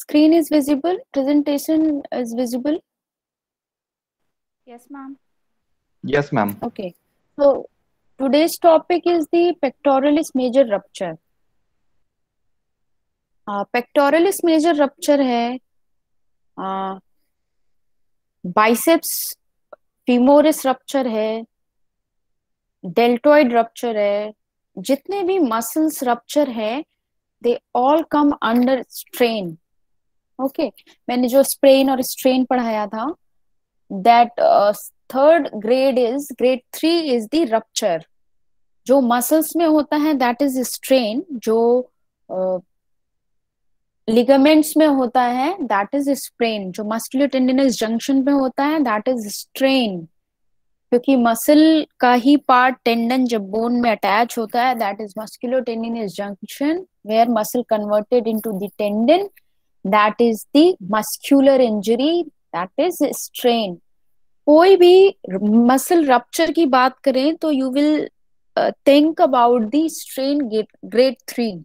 Screen is visible, presentation is visible. Yes, ma'am. Yes, ma'am. Okay. So today's topic is the pectoralis major rupture. Pectoralis major rupture है biceps femoris rupture है, deltoid rupture है, जितने भी muscles rupture है they all come under strain. Okay, मैंने जो sprain और strain पढ़ाया था that third grade is grade 3 is the rupture. जो मसल्स में होता है दैट इज स्ट्रेन, जो लिगामेंट्स में होता है दैट इज स्प्रेन, जो मस्कुलर टेंडिनस जंक्शन पे होता है दैट इज स्ट्रेन. क्योंकि मसल का ही पार्ट टेंडन जब बोन में अटैच होता है that is muscular tendinous junction where muscle converted into the tendon, that is the muscular injury, that is strain. कोई भी मसल रप्चर की बात करें तो you will think about the strain grade 3.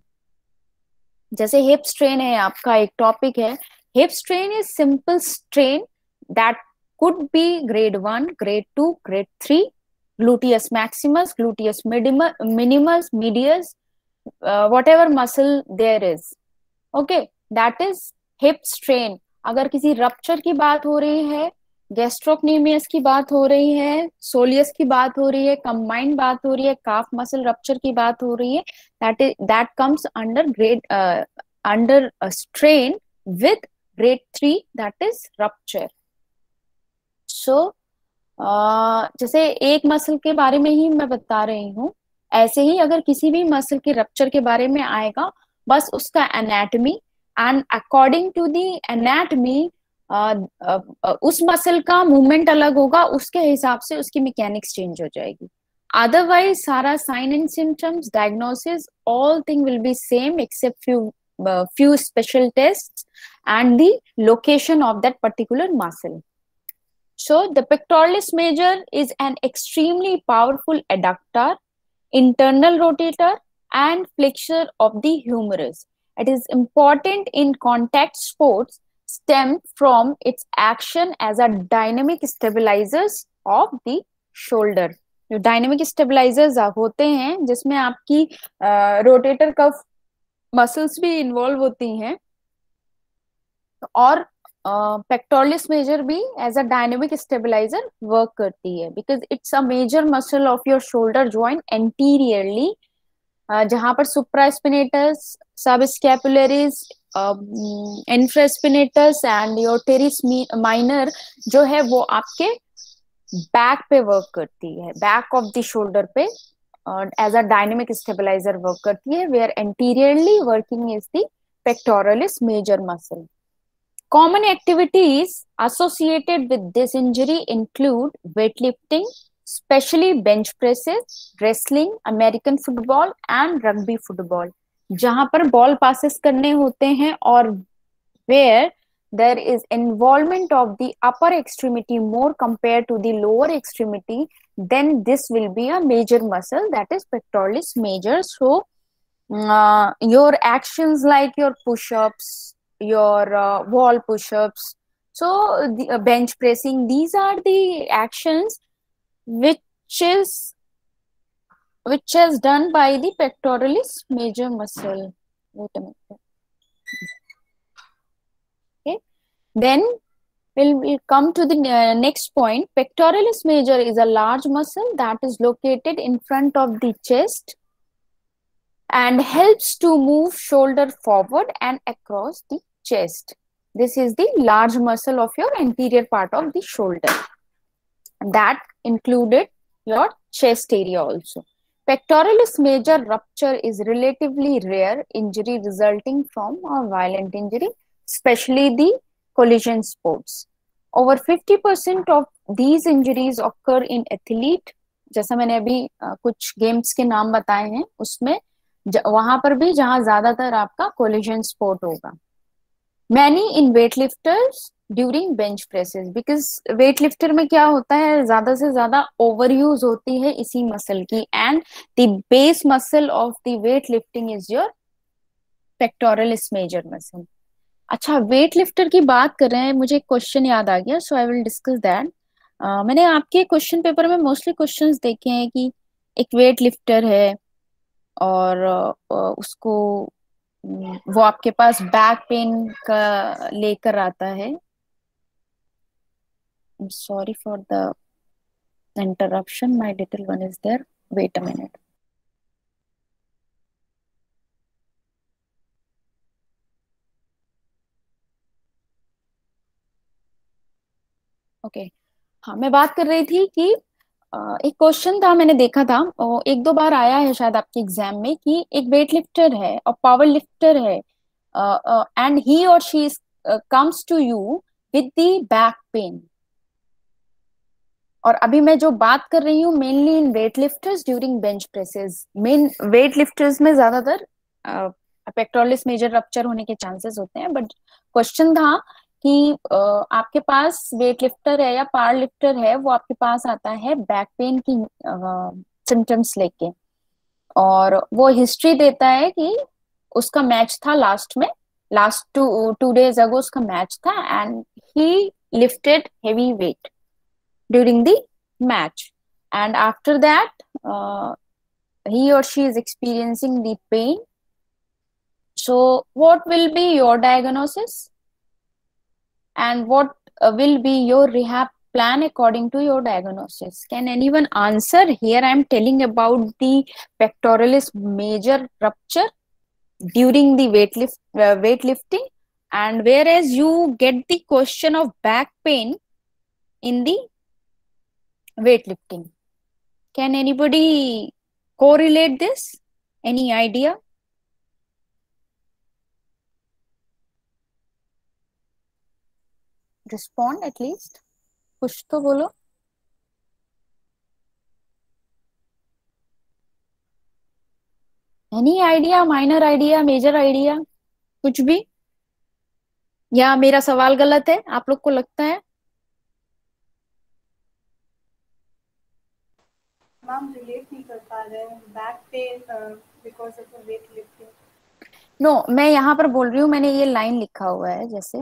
जैसे हिप स्ट्रेन है, आपका एक टॉपिक है, hip strain is simple strain that could be grade 1, grade 2, grade 3, gluteus maximus, gluteus minimus, medius, whatever muscle there is. Okay, that is hip strain. अगर किसी rupture की बात हो रही है, गैस्ट्रोक्नीमियस की बात हो रही है, सोलियस की बात हो रही है, कंबाइंड बात हो रही है, काफ मसल रप्चर की बात हो रही है, that comes under a strain with grade 3, that is rupture. सो जैसे एक मसल के बारे में ही मैं बता रही हूँ, ऐसे ही अगर किसी भी मसल के रप्चर के बारे में आएगा, बस उसका anatomy and according to the anatomy उस मसल का मूवमेंट अलग होगा, उसके हिसाब से उसकी मैकेनिक्स चेंज हो जाएगी. अदरवाइज सारा sign and symptoms, diagnosis, all thing will be same except few special tests and the location of that particular muscle. So the pectoralis major is an extremely powerful adductor, internal rotator, and flexor of the humerus. It is important in contact sports, stem from its action as a dynamic stabilizers of the shoulder. जो dynamic stabilisers होते हैं जिसमें आपकी rotator cuff muscles भी involve होती हैं, और pectoralis major भी as a dynamic stabiliser work करती है because it's a major muscle of your shoulder joint anteriorly, जहां पर supraspinatus, subscapularis, infraspinatus and your teres minor जो है वो आपके बैक पे वर्क करती है, बैक ऑफ द शोल्डर पे as a dynamic stabiliser work करती है, where anteriorly working is the pectoralis major muscle. Common activities associated with this injury include weightlifting, especially bench presses, wrestling, American football and rugby football. जहां पर ball passes करने होते हैं और where there is involvement of the upper extremity more compared to the lower extremity, then this will be a major muscle, that is pectoralis major. So your actions like your push-ups, your wall push-ups, so the bench pressing, these are the actions which is done by the pectoralis major muscle. Wait a minute. Okay, then we'll come to the next point. Pectoralis major is a large muscle that is located in front of the chest and helps to move shoulder forward and across the chest. This is the large muscle of your anterior part of the shoulder. That included your chest area also. Pectoralis major rupture is relatively rare injury resulting from a violent injury, especially the collision sports. Over 50% of these injuries occur in athlete. जैसा मैंने अभी कुछ games के नाम बताए हैं, उसमें वहां पर भी जहां ज्यादातर आपका कोलिजन स्पोर्ट होगा. Many in weight lifters during bench presses, because weight lifter में क्या होता है, ज्यादा से ज्यादा ओवर यूज होती है इसी मसल की, and the base muscle of the weight lifting is your pectoralis major muscle. अच्छा, वेट लिफ्टर की बात कर रहे हैं, मुझे एक क्वेश्चन याद आ गया, सो आई विल डिस्कस दैट। मैंने आपके क्वेश्चन पेपर में मोस्टली क्वेश्चंस देखे हैं कि एक वेट लिफ्टर है और उसको वो आपके पास बैक पेन का लेकर आता है। Sorry for the interruption, my little one is there, wait a minute. Okay, हाँ मैं बात कर रही थी कि एक क्वेश्चन था, मैंने देखा था और एक दो बार आया है शायद आपके एग्जाम में, कि एक वेट लिफ्टर है और पावर लिफ्टर है एंड ही और she comes to you with the back pain. और अभी मैं जो बात कर रही हूँ mainly in weight lifters during bench presses. Main weight lifters में ज्यादातर पेक्टोरलिस मेजर रप्चर होने के चांसेस होते हैं, बट क्वेश्चन था कि आपके पास वेट लिफ्टर है या पावर लिफ्टर है, वो आपके पास आता है बैक पेन की सिम्टम्स लेके, और वो हिस्ट्री देता है कि उसका मैच था लास्ट में, लास्ट 2 days ago उसका मैच था and he lifted heavy weight during the match, and after that he or she is experiencing the pain. So what will be your diagnosis and what will be your rehab plan according to your diagnosis? Can anyone answer? Here I am telling about the pectoralis major rupture during the weightlifting, and whereas you get the question of back pain in the weightlifting. Can anybody correlate this? Any idea? Respond at least. कुछ तो बोलो. Any idea? Minor idea? Major idea? कुछ भी? या मेरा सवाल गलत है आप लोग को लगता है? मैम रिलेट नहीं कर पा रहे हैं back pain because of weight lifting. No, मैं यहाँ पर बोल रही हूँ, मैंने ये लाइन लिखा हुआ है जैसे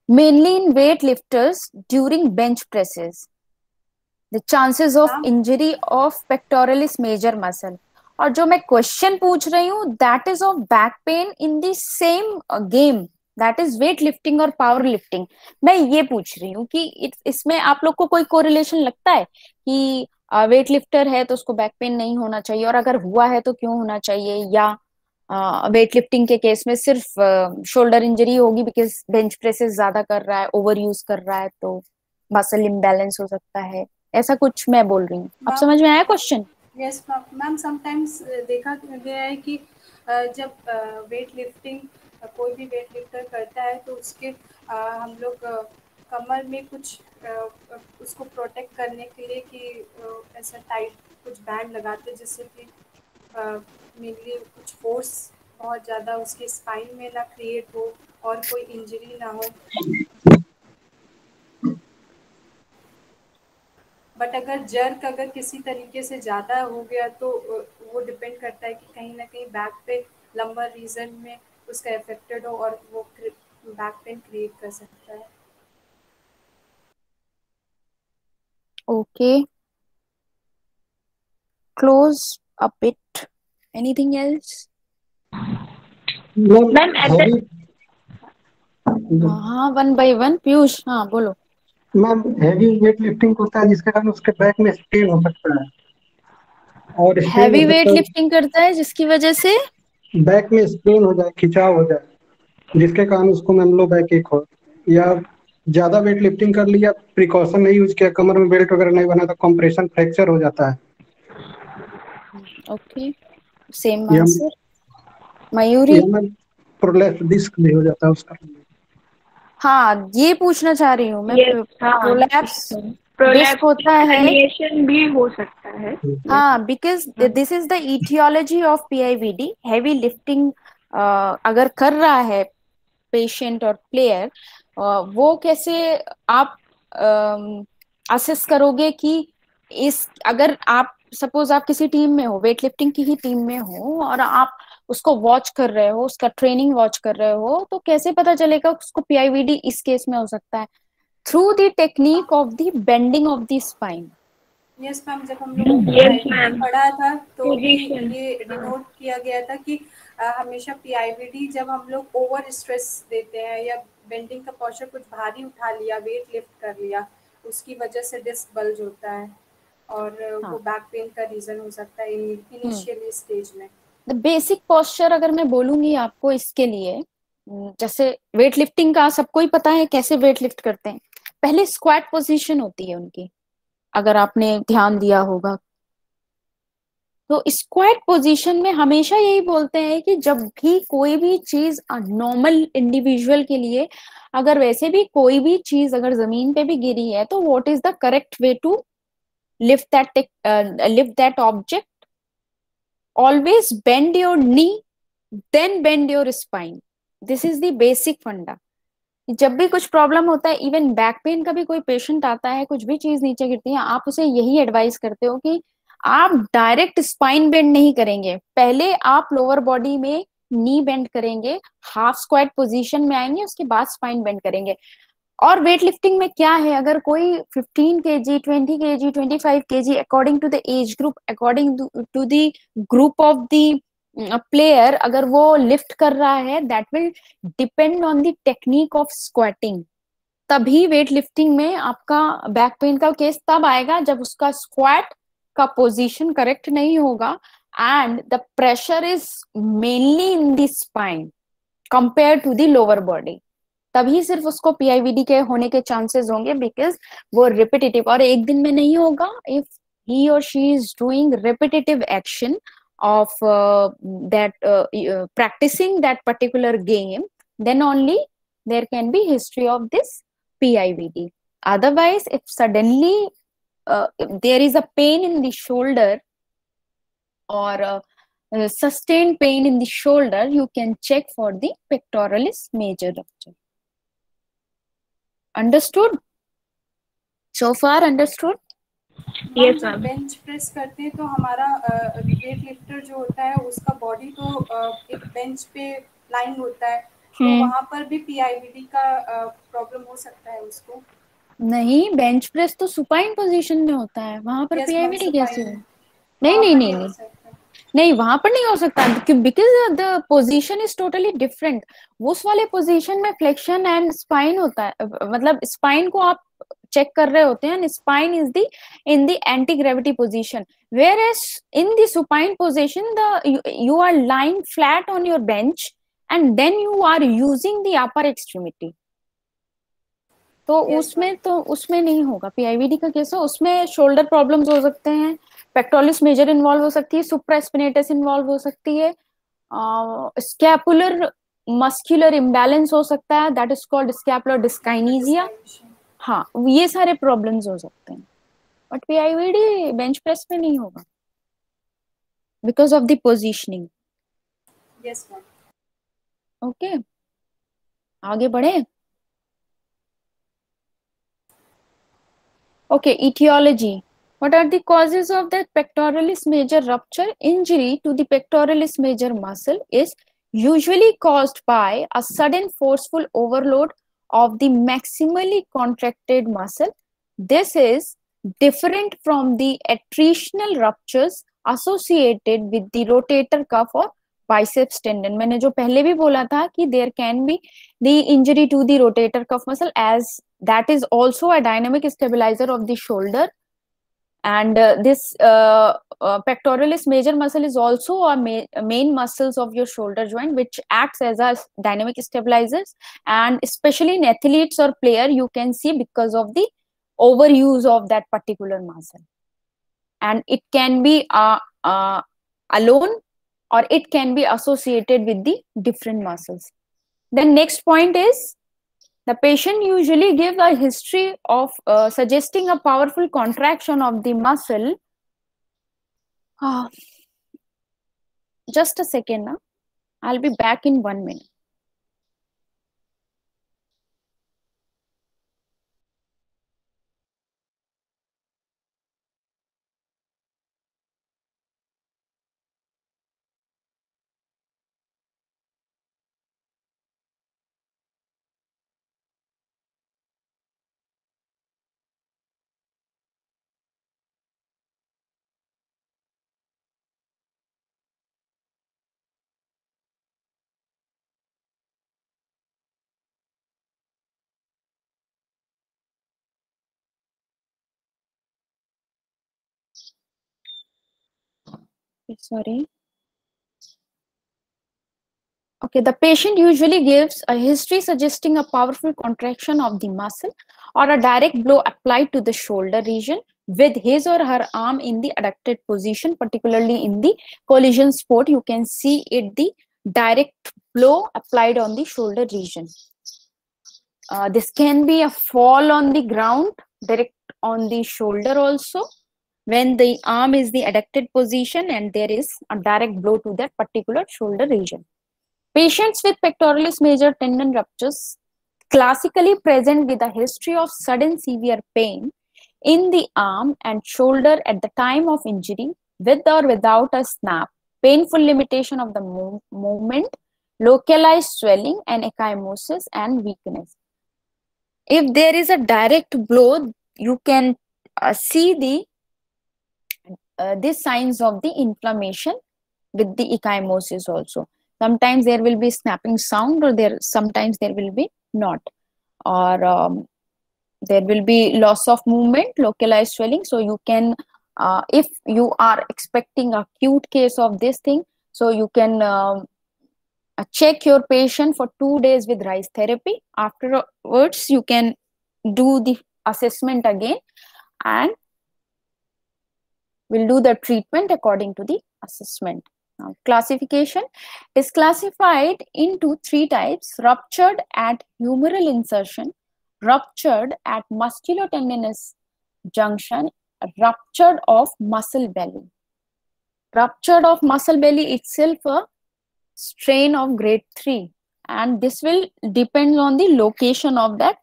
mainly in weight lifters during bench presses the chances of ma'am injury of pectoralis major muscle. और जो मैं क्वेश्चन पूछ रही हूँ that is of back pain in the same game, that is weight lifting और पावर लिफ्टिंग। मैं ये पूछ रही हूँ कि इसमें आप लोग को कोई कोरिलेशन लगता है कि वेट लिफ्टर है तो उसको बैक पेन नहीं होना चाहिए, और अगर हुआ है तो क्यों होना चाहिए, या वेट लिफ्टिंग के केस में सिर्फ शोल्डर इंजरी होगी बिकॉज बेंच प्रेसेस ज्यादा कर रहा है, ओवर यूज कर रहा है, तो मसल इम्बैलेंस हो सकता है, ऐसा कुछ मैं बोल रही हूँ। अब मैम समझ में आया क्वेश्चन? यस मैम समटाइम्स देखा गया है कि जब वेट लिफ्टिंग कोई भी वेट लिफ्टर करता है तो उसके हम लोग कमर में कुछ उसको प्रोटेक्ट करने के लिए कि ऐसा टाइट कुछ बैंड लगाते जिससे कि मेनली कुछ फोर्स बहुत ज़्यादा उसके स्पाइन में ना क्रिएट हो और कोई इंजरी ना हो। बट अगर जर्क अगर किसी तरीके से ज़्यादा हो गया तो वो डिपेंड करता है कि कहीं ना कहीं बैक पे लंबर रीजन में उसका इफेक्टेड हो और वो बैक पेन क्रिएट कर सकता है। Okay, close a bit, anything else? Ma'am heavy हाँ, वन बाय वन। पीयूष, हाँ बोलो। मैम हैवी वेट लिफ्टिंग होता है जिसके कारण उसके बैक में स्ट्रेन हो सकता है और स्ट्रेन हो हैवी वेट सकता लिफ्टिंग करता है जिसकी वजह से है बैक में स्ट्रेन हो जाए, खिंचाव हो जाए, जिसके कारण उसको मान लो बैक एक हो, या ज्यादा वेट लिफ्टिंग कर लिया, प्रिकॉशन नहीं यूज किया, कमर में बेल्ट वगैरह नहीं बना तो कंप्रेशन फ्रैक्चर हो जाता है, ओके, सेम या आंसर। मयूरी? या मैम प्रोलैप्स डिस्क भी हो जाता है उसका। हाँ, ये पूछना चाह रही हूँ मैं। यस, हाँ, प्रोलैप्स डिस्क प्रोलैप्स होता है? herniation भी हो सकता है। यस हाँ, because ma'am. This is the aetiology of PIVD. Heavy lifting अगर कर रहा है पेशेंट और प्लेयर, वो कैसे आप असेस करोगे कि इस, अगर आप सपोज आप किसी टीम में हो, वेट लिफ्टिंग की ही टीम में हो, और आप उसको वॉच कर रहे हो, उसका ट्रेनिंग वॉच कर रहे हो, तो कैसे पता चलेगा उसको पीआईवीडी इस केस में हो सकता है? Through the technique of the bending of the spine. Yes ma'am, जब हम लोगों को यस पीआईवीडी मैम। पढ़ा था तो भी पोजीशन। ये डिनोट किया गया था कि हमेशा पीआईवीडी जब हम लोग ओवर स्ट्रेस देते हैं या बेंडिंग का पोस्चर कुछ भारी उठा लिया, वेट लिफ्ट कर लिया, उसकी वजह से डिस्क बल्ज होता है और वो हाँ। बैक पेन का रीजन हो सकता है इनिशियली स्टेज में। द बेसिक पोस्चर अगर मैं बोलूंगी आपको इसके लिए, जैसे वेट लिफ्टिंग का सबको ही पता है कैसे वेट लिफ्ट करते हैं। पहले स्क्वाट पोजीशन होती है उनकी, अगर आपने ध्यान दिया होगा तो स्क्वाट पोजीशन में हमेशा यही बोलते हैं कि जब भी कोई भी चीज नॉर्मल इंडिविजुअल के लिए, अगर वैसे भी कोई भी चीज अगर जमीन पे भी गिरी है तो what is the correct way to lift that object? Always bend your knee, then bend your spine. This is the basic funda. जब भी कुछ प्रॉब्लम होता है, इवन बैक पेन का भी कोई पेशेंट आता है, कुछ भी चीज नीचे गिरती है, आप उसे यही एडवाइस करते हो कि आप डायरेक्ट स्पाइन बेंड नहीं करेंगे, पहले आप लोअर बॉडी में नी बेंड करेंगे, हाफ स्क्वाट पोजीशन में आएंगे, उसके बाद स्पाइन बेंड करेंगे। और वेट लिफ्टिंग में क्या है, अगर कोई 15 kg, 20 kg, 25 kg, according to the age group, according to the group of the player, अगर वो लिफ्ट कर रहा है, that will depend on the technique of squatting. तभी वेट लिफ्टिंग में आपका बैक पेन का केस तब आएगा जब उसका स्क्वाट का पोजीशन करेक्ट नहीं होगा and the pressure is mainly in the spine compare to the lower body. तभी सिर्फ उसको पीआईवीडी के होने के चांसेस होंगे, बिकॉज वो रिपीटेटिव, और एक दिन में नहीं होगा। इफ ही और she is doing repetitive action of that practicing that particular game, then only there can be history of this PIVD. Otherwise, if suddenly if there is a pain in the shoulder or sustained pain in the shoulder, you can check for the pectoralis major rupture. Understood? So far understood? Ma'am yes जब ma'am. Bench press करते हैं तो हमारा weight lifter जो होता है उसका body तो एक बेंच पे लाइन होता है, तो वहां पर भी पीआईवीडी का प्रॉब्लम हो सकता है उसको? नहीं, बेंच प्रेस तो सुपाइन पोजीशन में होता है, वहां पर यस मैम, पीआईवीडी कैसे सुपाइन हो? में नहीं वहां नहीं पर नहीं नहीं हो नहीं सकता। नहीं, वहां पर नहीं हो सकता, because the position is totally different. उस वाले पोजीशन में फ्लेक्शन एंड स्पाइन होता है, मतलब स्पाइन को आप चेक कर रहे होते हैं, spine is the in the anti gravity position, whereas in the supine position the you are lying flat on your bench and then you are using the upper extremity. तो yes ma'am. उसमें नहीं होगा पीआईवीडी का case, हो उसमें shoulder problems हो सकते हैं, पेक्टोरलिस मेजर इन्वॉल्व हो सकती है, सुप्रास्पिनेटस इन्वॉल्व हो सकती है, स्कैपुलर मस्कुलर इम्बैलेंस हो सकता है, दैट इज कॉल्ड स्कैपुलर डिस्काइनीजिया। हाँ, ये सारे प्रॉब्लम्स हो सकते हैं, बट पीआईवीडी बेंच प्रेस में नहीं होगा because of the positioning. Yes ma'am. Okay, आगे बढ़े। Okay, etiology. What are the causes of the pectoralis major rupture? Injury to the pectoralis major muscle is usually caused by a sudden forceful overload of the maximally contracted muscle. This is different from the attritional ruptures associated with the rotator cuff or biceps tendon. मैंने जो पहले भी बोला था कि there can be the injury to the rotator cuff muscle, as that is also a dynamic stabilizer of the shoulder, and this pectoralis major muscle is also a main muscles of your shoulder joint, which acts as a dynamic stabilizers, and especially in athletes or player you can see because of the overuse of that particular muscle, and it can be alone or it can be associated with the different muscles. Then next point is, the patient usually give a history of suggesting a powerful contraction of the muscle. Just a second, now I'll be back in 1 minute. Sorry. Okay, the patient usually gives a history suggesting a powerful contraction of the muscle or a direct blow applied to the shoulder region with his or her arm in the adducted position, particularly in the collision sport. You can see it, the direct blow applied on the shoulder region. This can be a fall on the ground, direct on the shoulder also, when the arm is the adducted position and there is a direct blow to that particular shoulder region. Patients with pectoralis major tendon ruptures classically present with a history of sudden severe pain in the arm and shoulder at the time of injury, with or without a snap, painful limitation of the movement, localized swelling and ecchymosis and weakness. If there is a direct blow, you can see the signs of the inflammation with the ecchymosis also. Sometimes there will be snapping sound, or sometimes there will be not, or there will be loss of movement, localized swelling. So you can, if you are expecting acute case of this thing, so you can check your patient for 2 days with RICE therapy. Afterwards, you can do the assessment again, and we'll do the treatment according to the assessment. Now, classification is classified into 3 types: ruptured at humeral insertion, ruptured at musculotendinous junction, ruptured of muscle belly. Ruptured of muscle belly itself a strain of grade 3, and this will depend on the location of that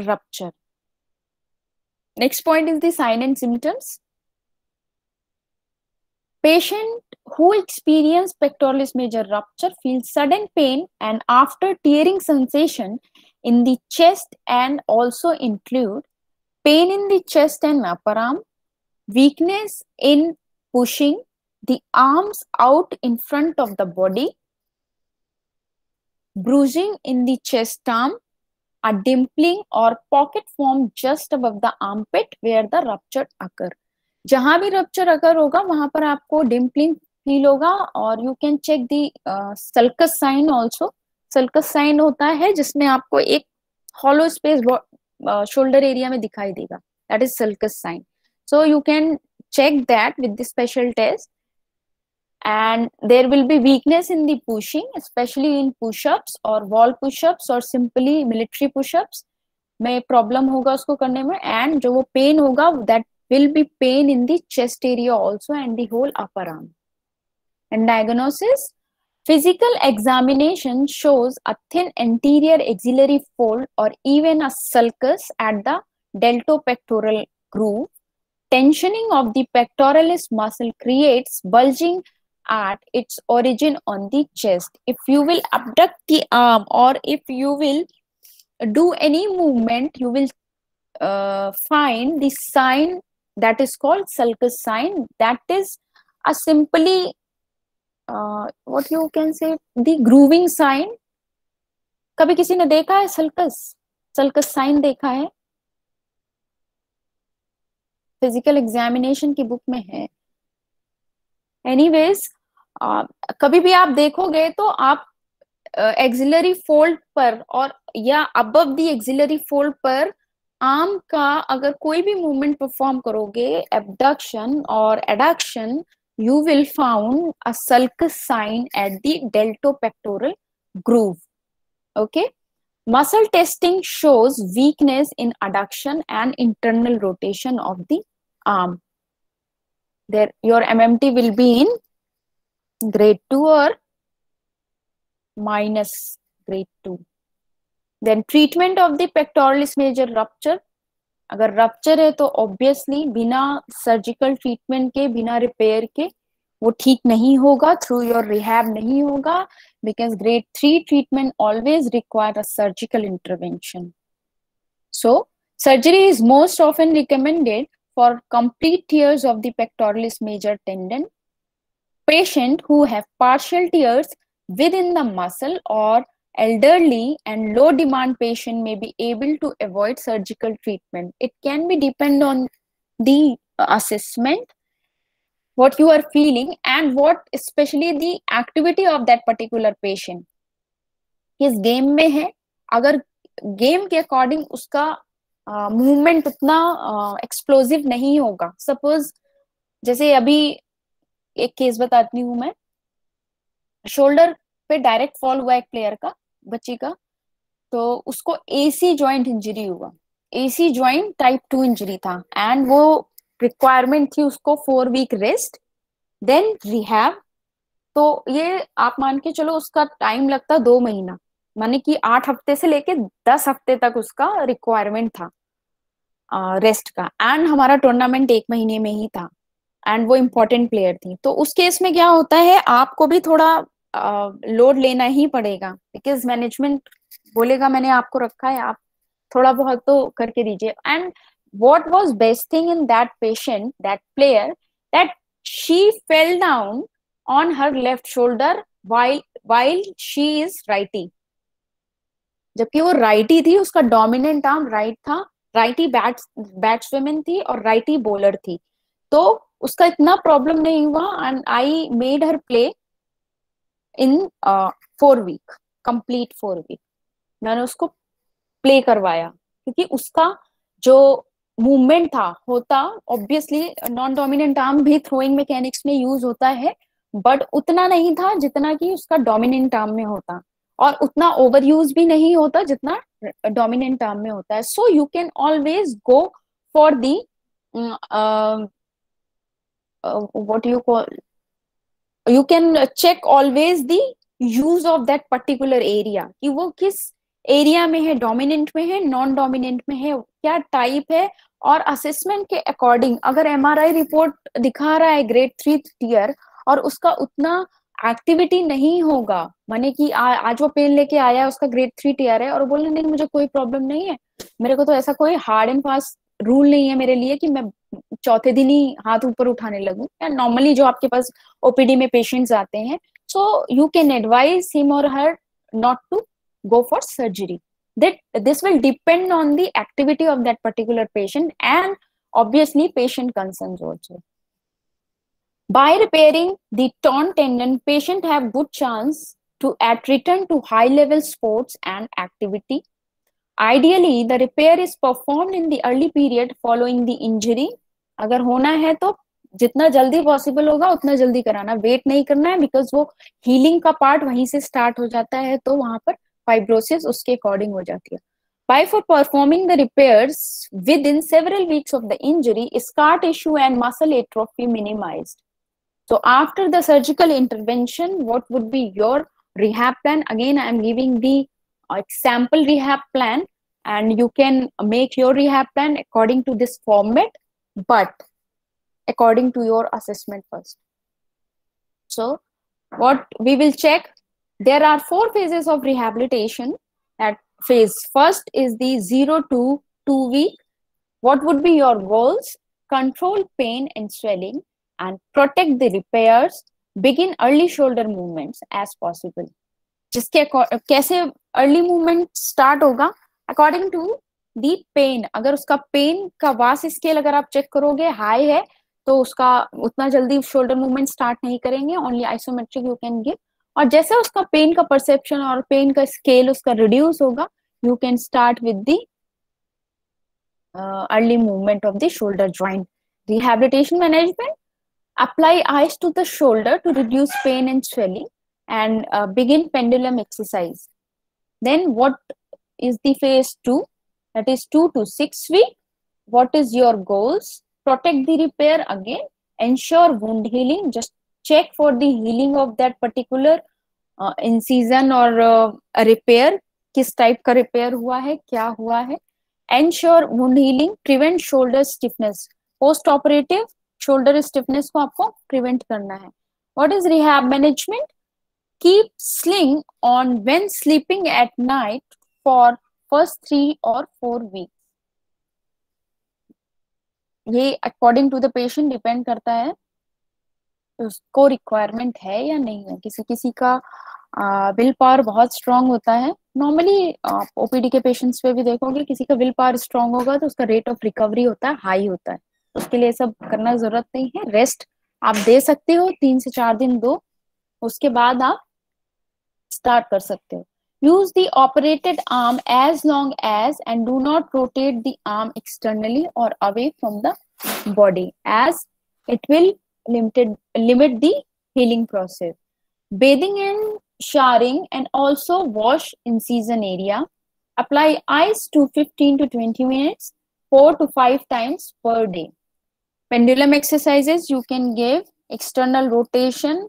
rupture. Next point is the sign and symptoms. Patient who experience pectoralis major rupture feels sudden pain and after tearing sensation in the chest, and also include pain in the chest and upper arm, weakness in pushing the arms out in front of the body, bruising in the chest arm, a dimpling or pocket formed just above the armpit where the rupture occur. जहां भी rupture अगर होगा वहां पर आपको dimpling feel होगा, और you can check the sulcus sign also. Sulcus sign होता है जिसमें आपको एक हॉलो स्पेस शोल्डर एरिया में दिखाई देगा, that is sulcus sign. So you can check that with the special test. And there will be weakness in the pushing, especially in push-ups or wall push-ups or simply military push-ups में problem होगा उसको करने में. And जो वो pain होगा, that will be pain in the chest area also and the whole upper arm. And diagnosis: physical examination shows a thin anterior axillary fold or even a sulcus at the deltopectoral groove. Tensioning of the pectoralis muscle creates bulging at its origin on the chest. If you will abduct the arm or if you will do any movement, you will find the sign that is called sulcus sign. That is a simply what you can say, the grooving sign. कभी किसी ने देखा है sulcus sign देखा है? Physical examination की book में है. एनीवेज कभी भी आप देखोगे तो आप एक्सिलरी फोल्ड पर और या अबव द एक्सिलरी फोल्ड पर आर्म का अगर कोई भी मूवमेंट परफॉर्म करोगे, एब्डक्शन और adduction, you will found a sulcus sign at the deltopectoral groove. Okay. Muscle testing shows weakness in adduction and internal rotation of the arm. There, your MMT will be in grade 2 or minus grade 2. Then treatment of the pectoralis major rupture. अगर rupture है तो obviously बिना surgical treatment के, बिना repair के वो ठीक नहीं होगा, थ्रू योर रिहैब नहीं होगा, because grade 3 treatment always require a surgical intervention. So surgery is most often recommended for complete tears of the pectoralis major tendon. Patient who have partial tears within the muscle or elderly and low demand patient may be able to avoid surgical treatment. It can be depend on the assessment. what you are feeling and what especially the activity of that particular patient किस game में है. अगर game के according उसका movement उतना explosive नहीं होगा. Suppose जैसे अभी एक केस बताती हूँ मैं. शोल्डर पे डायरेक्ट फॉल हुआ एक प्लेयर का, बच्ची का, तो उसको एसी जॉइंट इंजरी हुआ. एसी जॉइंट टाइप 2 इंजरी था एंड वो रिक्वायरमेंट थी उसको 4 वीक रेस्ट देन रिहैब. तो ये आप मान के चलो उसका टाइम लगता 2 महीना, माने कि 8 हफ्ते से लेके 10 हफ्ते तक उसका रिक्वायरमेंट था रेस्ट का. एंड हमारा टूर्नामेंट 1 महीने में ही था एंड वो इम्पोर्टेंट प्लेयर थी. तो उस केस में क्या होता है, आपको भी थोड़ा लोड लेना ही पड़ेगा बिकॉज मैनेजमेंट बोलेगा मैंने आपको रखा है, आप थोड़ा बहुत तो करके दीजिए. And what was best thing in that patient, that player, that she fell down on her left shoulder while she is righty. जबकि वो राइटी थी, उसका डोमिनेंट आर्म राइट था, राइटी बैट्सवुमन थी और राइटी बॉलर थी. तो उसका इतना प्रॉब्लम नहीं हुआ and I made her play in 4 week, complete 4 week मैंने उसको प्ले करवाया. क्योंकि उसका जो मूवमेंट था होता, ऑब्वियसली नॉन डोमिनेंट आर्म भी थ्रोइंग मैकेनिक्स में यूज होता है, बट उतना नहीं था जितना कि उसका डोमिनेंट आर्म में होता, और उतना ओवर यूज भी नहीं होता जितना डोमिनेंट आर्म में होता है. सो you can always go for the what you call, you can check always the use of that particular area कि वो किस एरिया में है, डोमिनेंट में है, नॉन डोमिनेंट में है, क्या टाइप है. और असेसमेंट के अकॉर्डिंग अगर एमआरआई रिपोर्ट दिखा रहा है ग्रेड 3 टियर और उसका उतना एक्टिविटी नहीं होगा, माने कि आज वो पेन लेके आया है, उसका ग्रेड 3 टियर है और बोले नहीं मुझे कोई प्रॉब्लम नहीं है, मेरे को तो ऐसा कोई हार्ड एंड फास्ट रूल नहीं है मेरे लिए कि मैं चौथे दिन ही हाथ ऊपर उठाने लगूं, या नॉर्मली जो आपके पास ओपीडी में पेशेंट्स आते हैं, so you can advise him or her not to go for surgery. That this will depend on the activity of that particular patient and obviously patient concerns also. By repairing the torn tendon, patient have good chance to at return to high level sports and activity. Ideally, the repair is performed in the early period following the injury. अगर होना है तो जितना जल्दी possible होगा उतना जल्दी कराना, वेट नहीं करना है, बिकॉज वो हीलिंग का पार्ट वहीं से स्टार्ट हो जाता है, तो वहां पर फाइब्रोसिस उसके अकॉर्डिंग हो जाती है. By for performing the repairs within several weeks of the injury, scar tissue and muscle atrophy minimized. So after the surgical intervention, what would be your rehab plan? Again, I am giving the example rehab plan, and you can make your rehab plan according to this format, but according to your assessment first. So what we will check, there are 4 phases of rehabilitation. At phase first is the 0 to 2 week. What would be your goals? Control pain and swelling and protect the repairs. Begin early shoulder movements as possible. जिसके कैसे early movement start होगा, according to the pen. अगर उसका pen का वास scale अगर आप check करोगे हाई है तो उसका उतना जल्दी शोल्डर मूवमेंट स्टार्ट नहीं करेंगे, only isometric you can give. और जैसे उसका पेन का परसेप्शन और पेन का स्केल उसका रिड्यूस होगा, you can start with the early movement of the shoulder joint. Rehabilitation management, apply ice to the shoulder to reduce pain and swelling and begin pendulum exercise. Then what is the phase 2? That is 2 to 6 week. What is your goals? Protect the repair again. Ensure wound healing. Just check for the healing of that particular incision or repair. किस type का repair हुआ है, क्या हुआ है. Ensure wound healing. Prevent shoulder stiffness. Post operative shoulder stiffness को आपको prevent करना है. What is rehab management? Keep sling on when sleeping at night for first 3 or 4 weeks. ये according to the patient depend करता है उसको requirement है या नहीं है. किसी किसी का विल पावर बहुत स्ट्रांग होता है. नॉर्मली ओपीडी के पेशेंट्स पे भी देखोगे किसी का विल पावर स्ट्रांग होगा तो उसका रेट ऑफ रिकवरी होता है हाई होता है. उसके लिए सब करना जरूरत नहीं है, रेस्ट आप दे सकते हो, 3 से 4 दिन दो, उसके बाद आप स्टार्ट कर सकते हो। Use the operated arm as long as and do not rotate the arm externally or away from the body as it will limit the healing process. Bathing and showering and also wash incision area. Apply ice to 15 to 20 minutes, 4 to 5 times per day. Pendulum exercises you can give, external rotation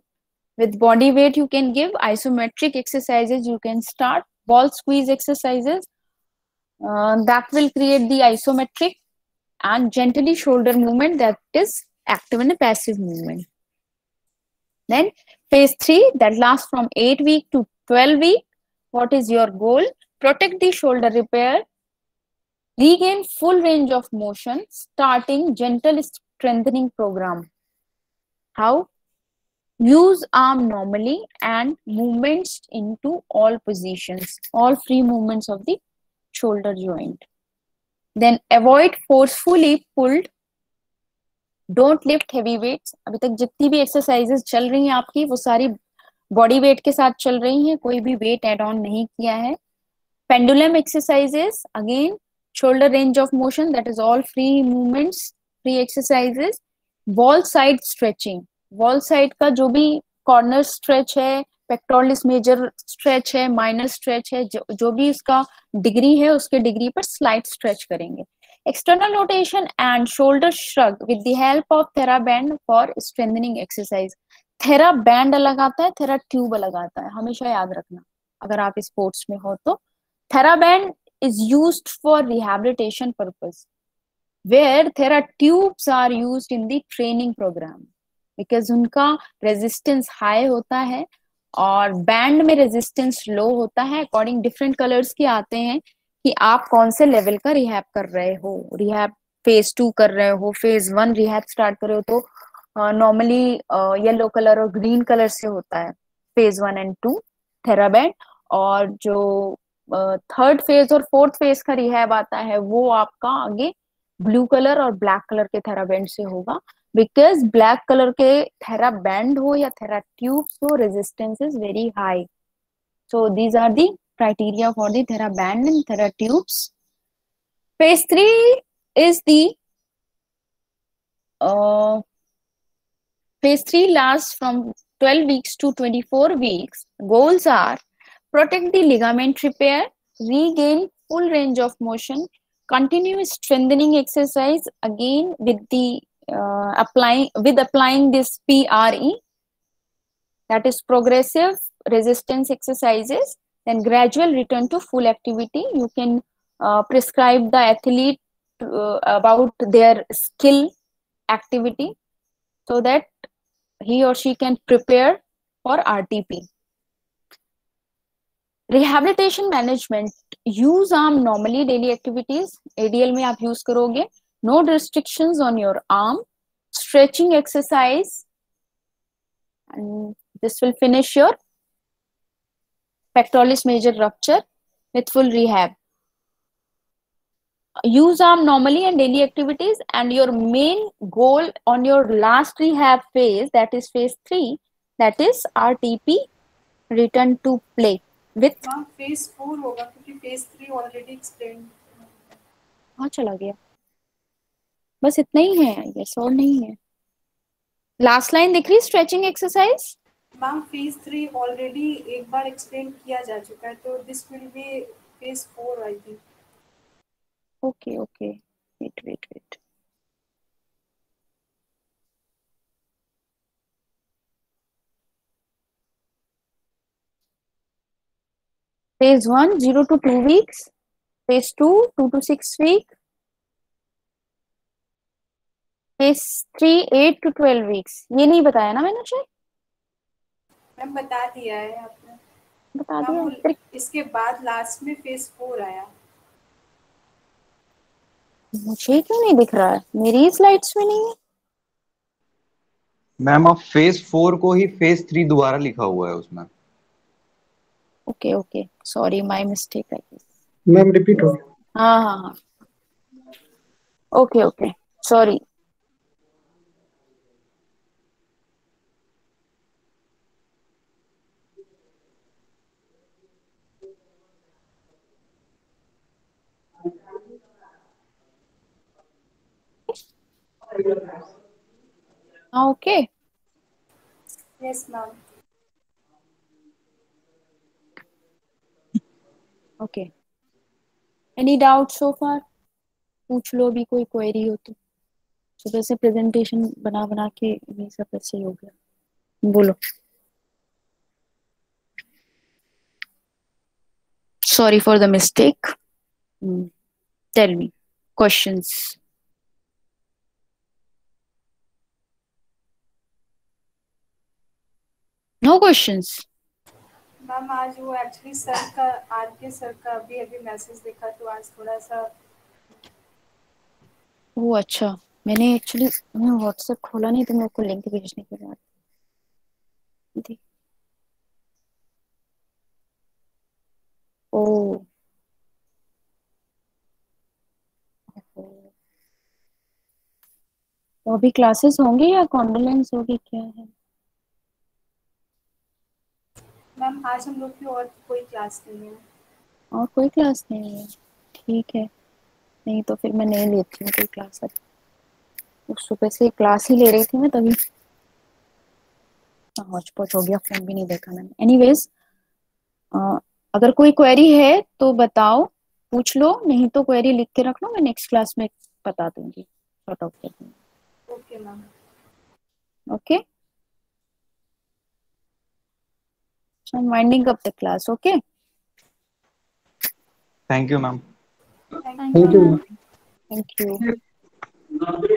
with body weight you can give, isometric exercises you can start, ball squeeze exercises that will create the isometric, and gently shoulder movement that is active and passive movement. Then phase 3 that lasts from 8 week to 12 week. What is your goal? Protect the shoulder repair, regain full range of motion, starting gentle strengthening program. How? Use arm normally and movements into all positions, all free movements of the shoulder joint. Then avoid forcefully pulled. Don't lift heavy weights. अभी तक जितनी भी exercises चल रही हैं आपकी वो सारी बॉडी वेट के साथ चल रही हैं, कोई भी वेट एड ऑन नहीं किया है। Pendulum exercises again shoulder range of motion, that is all free movements, free exercises. Wall side stretching, wall side का जो भी कॉर्नर स्ट्रेच है, पेक्टोरलिस मेजर स्ट्रेच है, माइनर स्ट्रेच है, जो भी उसका डिग्री है उसके डिग्री पर स्लाइड स्ट्रेच करेंगे। External rotation and shoulder shrug with the help of TheraBand for strengthening exercise. TheraBand अलग आता है, TheraTube अलग आता है, हमेशा याद रखना अगर आप स्पोर्ट्स में हो तो। TheraBand is used for rehabilitation purpose, where TheraTubes are used in the training program because उनका resistance high होता है और बैंड में रेजिस्टेंस लो होता है। अकॉर्डिंग डिफरेंट कलर्स के आते हैं कि आप कौन से लेवल का रिहैब कर रहे हो, रिहैब फेज 2 कर रहे हो, फेज 1 रिहैब स्टार्ट कर रहे हो तो नॉर्मली येलो कलर और ग्रीन कलर से होता है फेज 1 एंड 2 थेराबैंड, और जो थर्ड फेज और फोर्थ फेज का रिहैब आता है वो आपका आगे ब्लू कलर और ब्लैक कलर के थेराबैंड से होगा, बिकॉज ब्लैक कलर के थेराबैंड हो या थेराट्यूब्स हो, resistance is very high. So these are the criteria for the TheraBand and TheraTubes. Phase 3 is the phase 3 lasts from 12 weeks to 24 weeks. Goals are protect the ligament repair, regain full range of motion, continue strengthening exercise again with the applying this PRE, that is progressive resistance exercises. Then gradual return to full activity. You can prescribe the athlete about their skill activity so that he or she can prepare for RTP. Rehabilitation management, use arm normally daily activities, ADL में आप use करोगे, no restrictions on your arm, stretching exercise, and this will finish your pectoralis major rupture with full rehab. Use arm normally and daily activities, and your main goal on your last rehab phase, that is phase 3, that is RTP, return to play with phase 4 होगा क्योंकि phase 3 already explained। हाँ चला गया, बस इतना ही है, ये और नहीं है। लास्ट लाइन दिख रही stretching exercise ma'am phase 3 already एक बार एक्सप्लेन किया जा चुका है, तो this will be phase 4 I think. Okay okay, wait phase 1 0 to 2 weeks, phase 2 2 to 6 weeks, phase 3 8 to 12 weeks। ये नहीं बताया ना मैंने शायद? मैम बता दिया है आपने, बता दिया। इसके बाद लास्ट में फेज 4 आया। मुझे क्यों नहीं दिख रहा है, मेरी स्लाइड्स में नहीं है। मैम अब फेज 4 को ही फेज 3 दोबारा लिखा हुआ है उसमें। Okay okay, sorry my mistake I guess. Ma'am repeat हो गया। हाँ, ओके ओके, सॉरी। हाँ okay. Yes ma'am. Okay. Any doubt so far? पूछ लो अभी कोई क्वेरी हो तो. सुबह से प्रेजेंटेशन बना बना के ये सब ऐसे ही हो गया. बोलो. Sorry for the mistake. Tell me. Questions. No questions. Ma'am आज वो एक्चुअली सर का, आरके सर का अभी अभी मैसेज देखा तो आज थोड़ा सा. वो अच्छा. मैंने एक्चुअली व्हाट्सएप खोला नहीं तो मेरे को लिंक भेजने के बाद. ओ. तो अभी क्लासेस होंगे या कॉन्डोलेंस होगी, क्या है? मैम आज हम लोग की और कोई क्लास नहीं है. और कोई क्लास नहीं है? ठीक है. नहीं तो फिर मैं नहीं लेती हूँ कोई क्लास. अब उस सुबह से क्लास ही ले रही थी मैं तभी हौच पौच हो गया. फोन भी नहीं देखा मैंने. एनीवेज, अगर कोई क्वेरी है तो बताओ, पूछ लो. नहीं तो क्वेरी लिख के रख लो, मैं नेक्स्ट क्लास में बता दूंगी, सॉर्ट आउट कर दूंगी. Okay ma'am. Okay. Winding up the class. Okay. Thank you ma'am. Thank thank you you. Ma'am. Thank you.